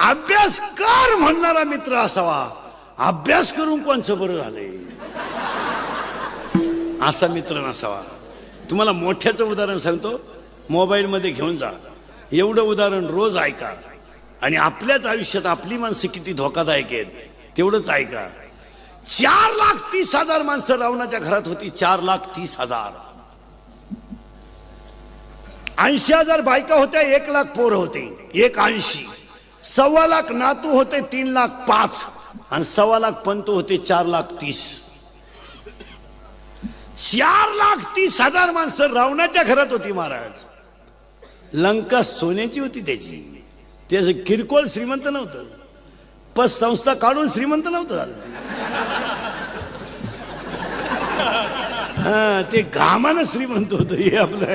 अभ्यास कर म्हणणारा मित्र असावा. अभ्यास करून कोणचं बरं झालंय असा मित्र नसावा. तुम्हाला मोठ्याचं उदाहरण सांगतो, मोबाईल मध्ये घेऊन जा. एवढं उदाहरण रोज ऐका आणि आपल्याच आयुष्यात आपली माणसं किती धोकादायक आहेत तेवढंच ऐका. 4,30,000 माणसं रावणाच्या घरात होती. 4,30,000. 80,000 बायका होत्या. 1,00,000 पोरं होते. 180. 1,25,00,000 नातू होते. 3,05,000 आणि 1,25,00,000 पंत होते. 4,30,000. 4,30,000 माणसं रावणाच्या घरात होती महाराज. लंका सोन्याची होती त्याची. त्याचं किरकोळ श्रीमंत नव्हतं. पतसंस्था काढून श्रीमंत नव्हतं झालं. हा, ते घामानं श्रीमंत होतं. हे आपलं